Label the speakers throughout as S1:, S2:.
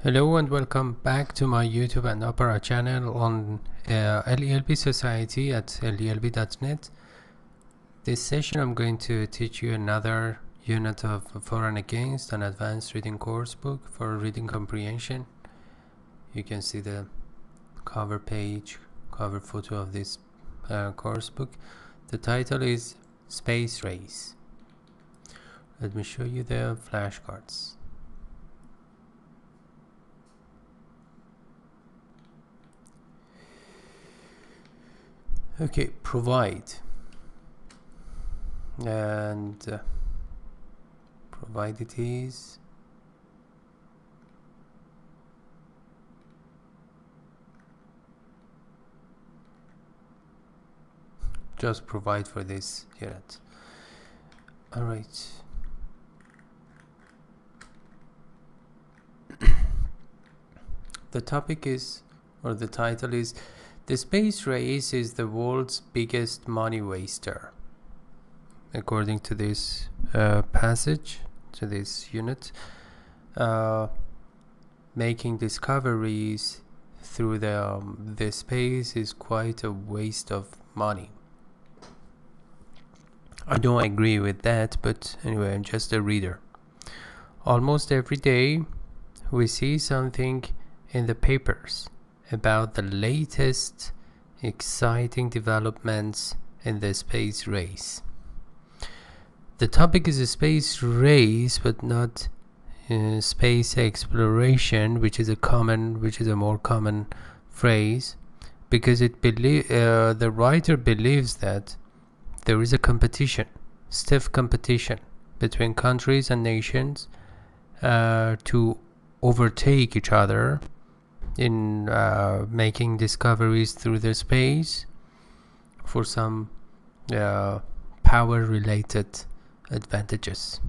S1: Hello and welcome back to my YouTube and Opera channel on LELB Society at lelb.net. This session I'm going to teach you another unit of For and Against, an advanced reading course book for reading comprehension. You can see the cover photo of this course book. The title is Space Race. Let me show you the flashcards. Okay, provide, and provide it is. Just provide for this unit. All right. The topic is, or the title is, the space race is the world's biggest money waster. According to this passage, to this unit, making discoveries through the space is quite a waste of money. I don't agree with that, but anyway, I'm just a reader. Almost every day, we see something in the papers about the latest exciting developments in the space race. The topic is a space race, but not space exploration, which is a more common phrase, because the writer believes that there is a competition, stiff competition between countries and nations to overtake each other in making discoveries through the space for some power related advantages.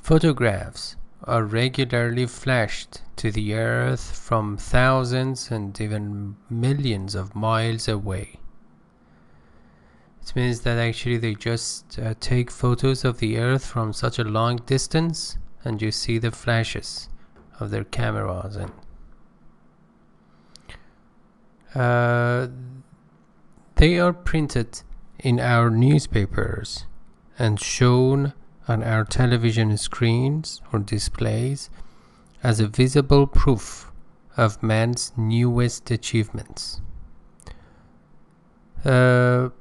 S1: Photographs are regularly flashed to the Earth from thousands and even millions of miles away. It means that actually they just take photos of the Earth from such a long distance, and you see the flashes of their cameras, and they are printed in our newspapers and shown on our television screens or displays as a visible proof of man's newest achievements. Let's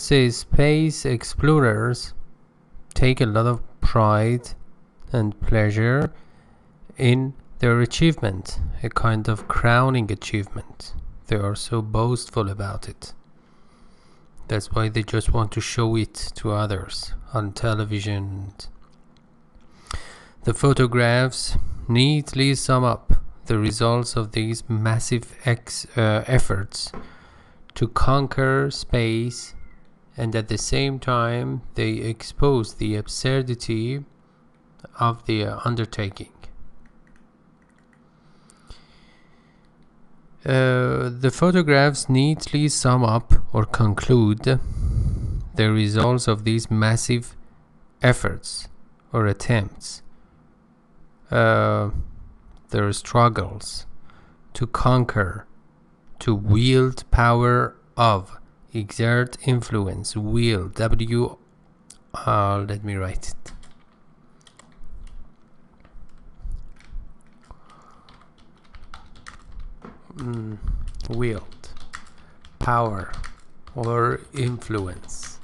S1: say space explorers take a lot of pride and pleasure in their achievement, a kind of crowning achievement. They are so boastful about it. That's why they just want to show it to others on television. The photographs neatly sum up the results of these massive efforts to conquer space, and at the same time they expose the absurdity of the undertaking. The photographs neatly sum up or conclude the results of these massive efforts or attempts, their struggles to conquer, to wield power of, exert influence, wield, let me write it. Wield, power, or influence.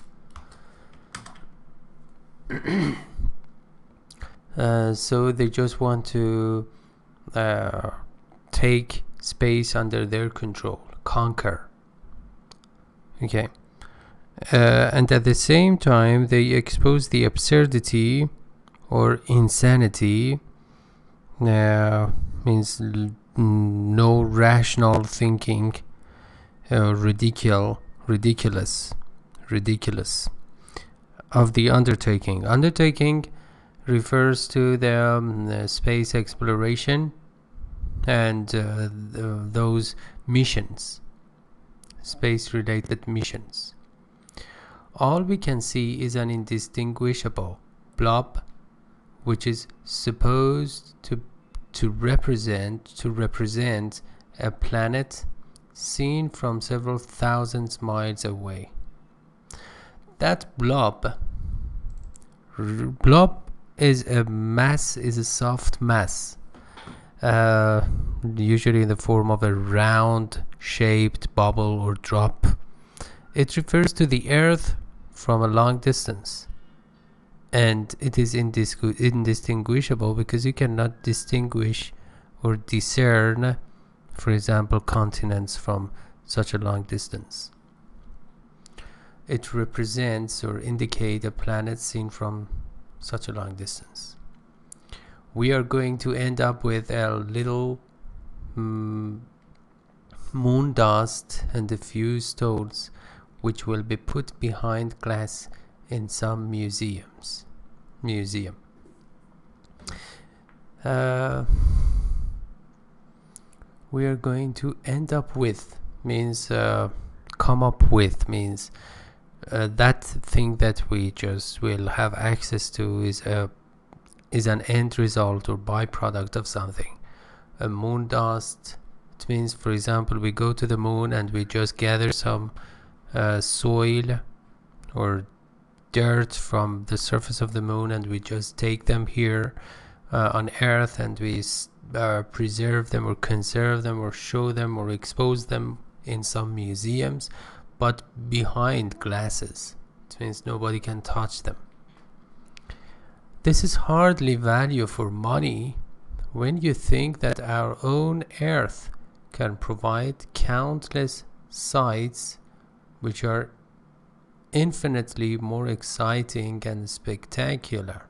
S1: So they just want to take space under their control, conquer. Okay. And at the same time, they expose the absurdity or insanity, means no rational thinking, ridiculous of the undertaking. Undertaking refers to the space exploration and those missions, space related missions. All we can see is an indistinguishable blob which is supposed to represent a planet seen from several thousand miles away. That blob is a soft mass, usually in the form of a round shaped bubble or drop. It refers to the Earth from a long distance, and it is indistinguishable because you cannot distinguish or discern, for example, continents from such a long distance. It represents or indicates a planet seen from such a long distance. We are going to end up with a little moon dust and a few stones, which will be put behind glass in some museum. We are going to end up with means come up with means that thing that we just will have access to is an end result or byproduct of something. A moon dust, it means, for example, we go to the moon and we just gather some soil or dirt from the surface of the moon, and we just take them here on Earth, and we preserve them or conserve them or show them or expose them in some museums, but behind glasses. It means nobody can touch them. This is hardly value for money when you think that our own Earth can provide countless sights which are infinitely more exciting and spectacular.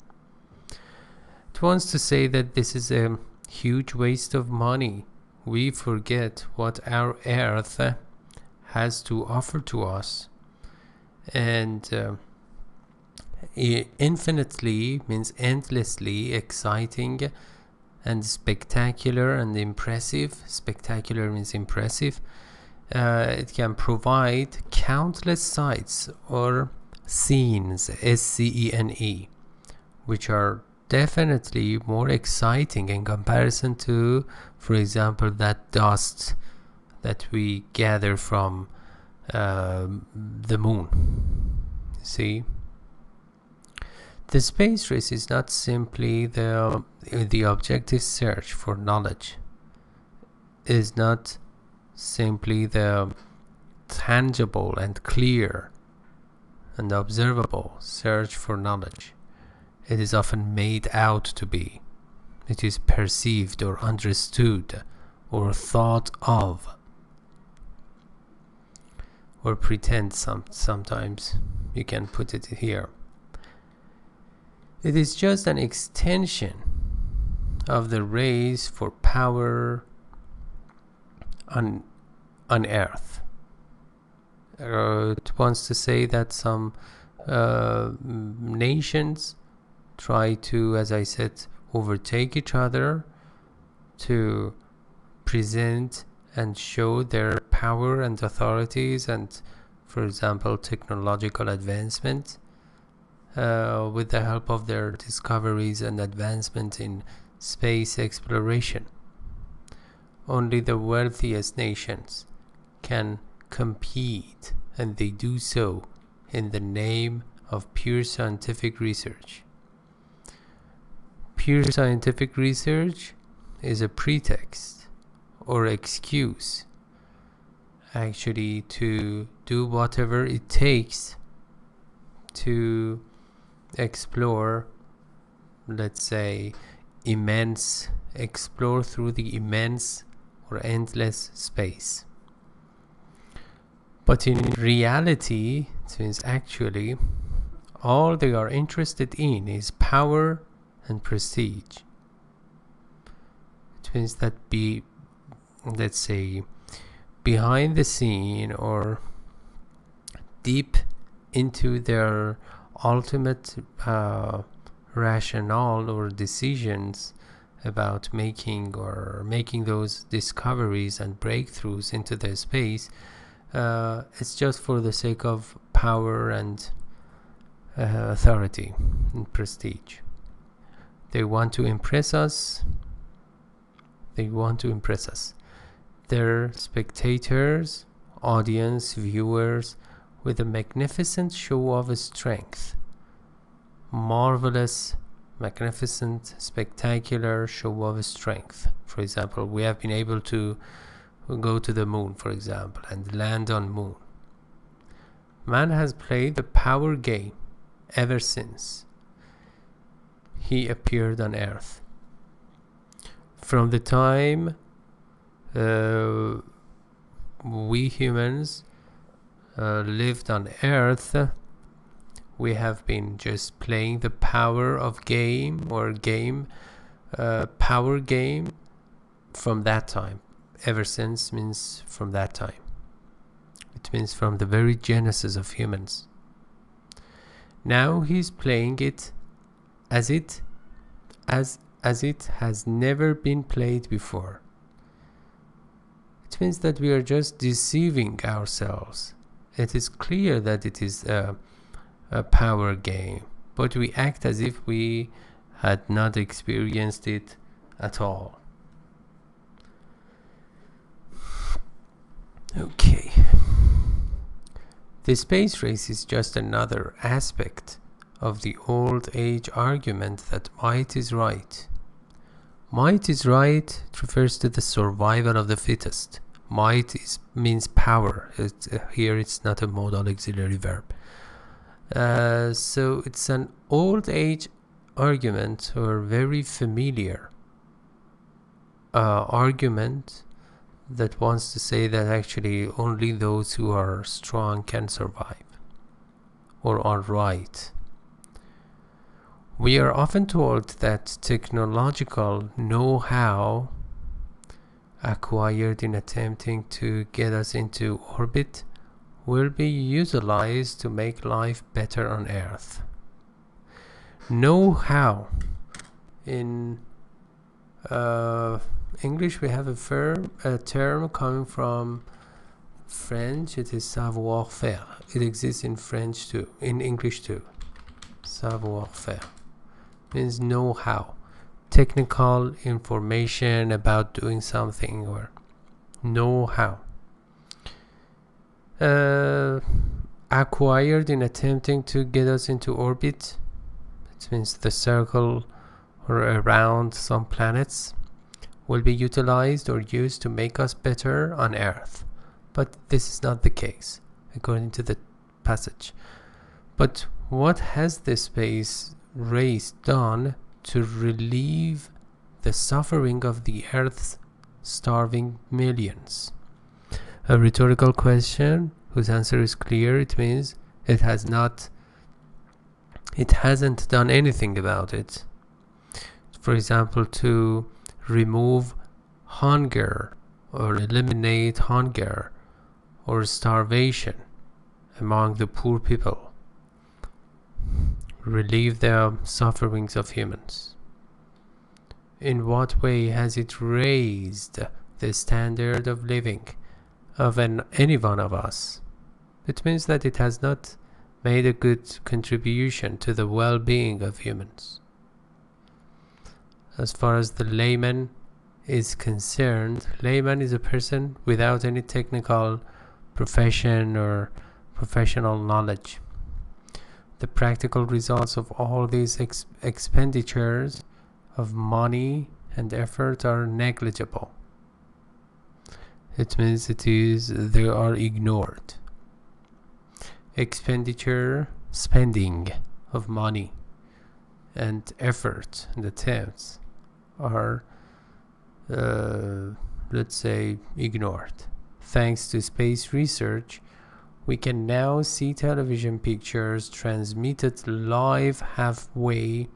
S1: It wants to say that this is a huge waste of money. We forget what our Earth has to offer to us, and infinitely means endlessly exciting and spectacular and impressive. Spectacular means impressive. It can provide countless sights or scenes, SCENE, which are definitely more exciting in comparison to, for example, that dust that we gather from the moon. See, the space race is not simply the objective search for knowledge. It is not simply the tangible and clear and observable search for knowledge. It is often made out to be. It is perceived or understood or thought of, or pretend sometimes you can put it here. It is just an extension of the race for power on Earth. It wants to say that some nations try to, as I said, overtake each other to present and show their power and authorities and, for example, technological advancement with the help of their discoveries and advancement in space exploration. Only the wealthiest nations can compete, and they do so in the name of pure scientific research. Pure scientific research is a pretext or excuse actually to do whatever it takes to explore, let's say, explore through the immense or endless space. But in reality, it means actually all they are interested in is power and prestige. It means that let's say, behind the scene or deep into their ultimate rationale or decisions about making those discoveries and breakthroughs into the space, it's just for the sake of power and authority and prestige. They want to impress us. They want to impress us. Their spectators, audience, viewers, with a magnificent show of strength. Marvelous, magnificent, spectacular show of strength. For example, we have been able to go to the moon, for example, and land on moon. Man has played the power game ever since he appeared on Earth. From the time we humans lived on Earth, we have been just playing the power of game or game, power game from that time. Ever since means from that time. It means from the very genesis of humans. Now he's playing it as it has never been played before. It means that we are just deceiving ourselves. It is clear that it is a power game, but we act as if we had not experienced it at all. Okay. The space race is just another aspect of the old age argument that might is right. Might is right refers to the survival of the fittest. Might means power. Here it's not a modal auxiliary verb. So it's an old age argument, or very familiar argument, that wants to say that actually only those who are strong can survive or are right. We are often told that technological know-how acquired in attempting to get us into orbit will be utilized to make life better on Earth. Know-how. In English we have a term coming from French. It is savoir-faire. It exists in French too, in English too. Savoir-faire means know-how, technical information about doing something, or know-how. Acquired in attempting to get us into orbit. It means the circle or around some planets will be utilized or used to make us better on Earth. But this is not the case, according to the passage. But what has the space race done to relieve the suffering of the Earth's starving millions? A rhetorical question whose answer is clear. It means it hasn't done anything about it. For example, to remove hunger or eliminate hunger or starvation among the poor people, relieve the sufferings of humans. In what way has it raised the standard of living of any one of us? It means that it has not made a good contribution to the well-being of humans. As far as the layman is concerned, layman is a person without any technical profession or professional knowledge. The practical results of all these expenditures of money and effort are negligible. It means they are ignored. Spending of money and effort and attempts are, let's say, ignored. Thanks to space research, we can now see television pictures transmitted live halfway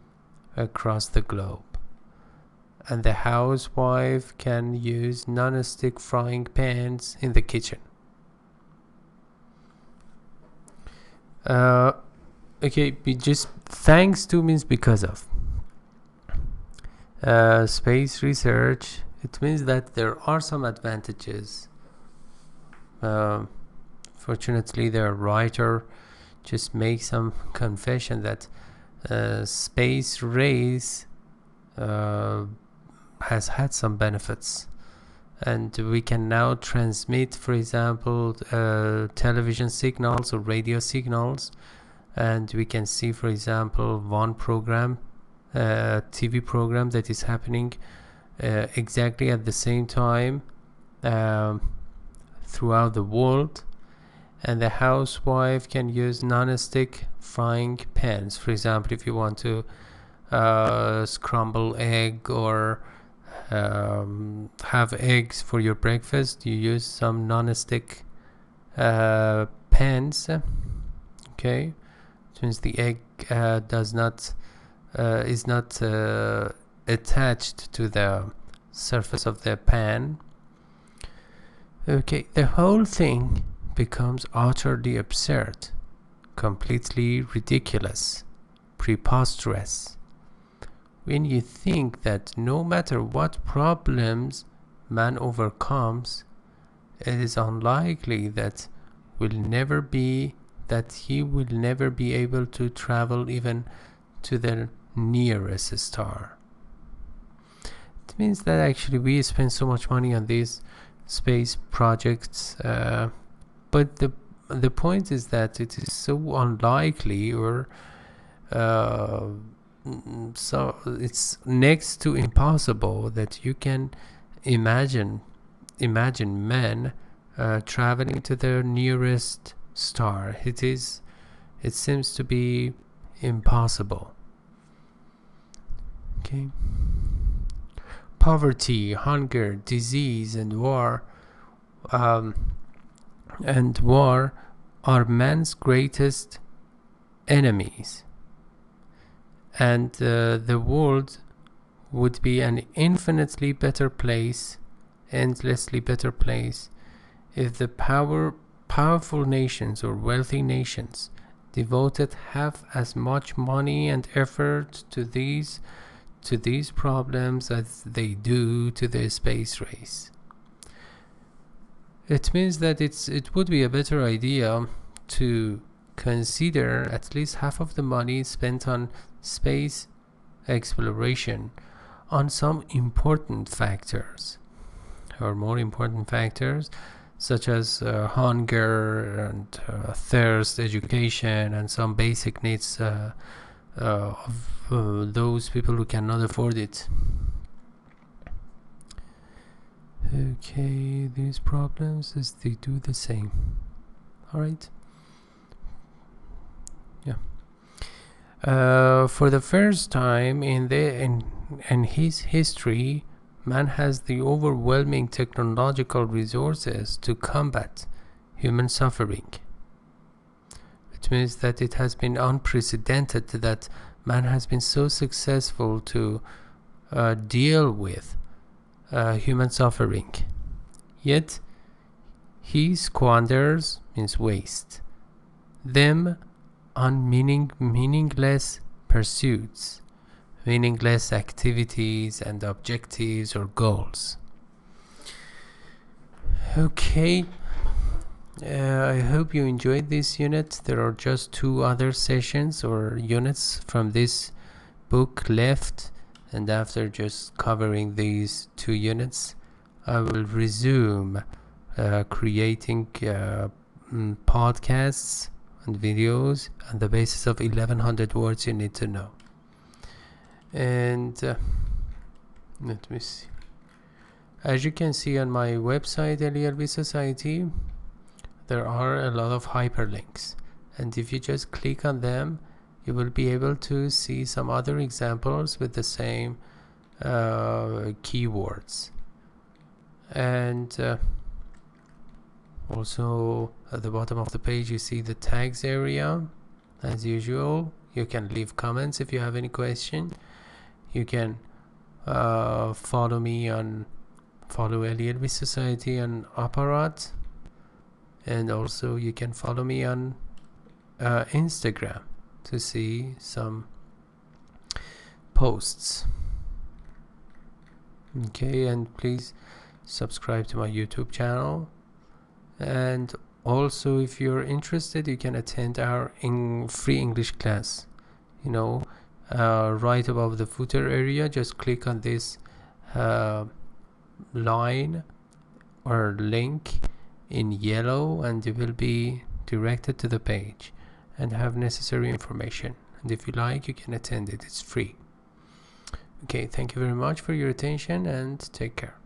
S1: across the globe. And the housewife can use non-stick frying pans in the kitchen. Okay, just thanks to means because of. Space research, it means that there are some advantages. Fortunately, the writer just makes some confession that space race has had some benefits, and we can now transmit, for example, television signals or radio signals, and we can see, for example, one program, TV program that is happening exactly at the same time throughout the world, and the housewife can use non-stick frying pans. For example, if you want to scramble egg or have eggs for your breakfast, you use some non-stick pans. Okay, since the egg is not attached to the surface of the pan. Okay, the whole thing becomes utterly absurd, completely ridiculous, preposterous, when you think that no matter what problems man overcomes, it is unlikely that he will never be able to travel even to the nearest star. It means that actually we spend so much money on these space projects, but the point is that it is so unlikely, or so it's next to impossible that you can imagine men traveling to their nearest star. It seems to be impossible. Okay. Poverty, hunger, disease, and war are man's greatest enemies, and the world would be an infinitely better place, endlessly better place, if the powerful nations or wealthy nations devoted half as much money and effort to these problems as they do to the space race. It means that it would be a better idea to consider at least half of the money spent on space exploration on some important factors, or more important factors, such as hunger and thirst, education, and some basic needs of those people who cannot afford it. Okay, these problems, as they do the same. All right. Yeah. For the first time in his history, man has the overwhelming technological resources to combat human suffering. It means that it has been unprecedented that man has been so successful to deal with human suffering. Yet he squanders, means waste, them on meaningless pursuits, meaningless activities and objectives or goals. Okay, I hope you enjoyed this unit. There are just 2 other sessions or units from this book left, and after just covering these 2 units, I will resume creating podcasts and videos on the basis of 1100 words you need to know. And let me see. As you can see on my website, LELB Society, there are a lot of hyperlinks, and if you just click on them, you will be able to see some other examples with the same keywords. And also at the bottom of the page you see the tags area. As usual, you can leave comments if you have any question. You can follow LELB Society on Apparat, and also you can follow me on Instagram to see some posts. Okay, and please subscribe to my YouTube channel, and also if you're interested, you can attend our free English class. right above the footer area, just click on this line or link in yellow, and you will be directed to the page and have necessary information. And if you like, you can attend it. It's free. Okay, thank you very much for your attention and take care.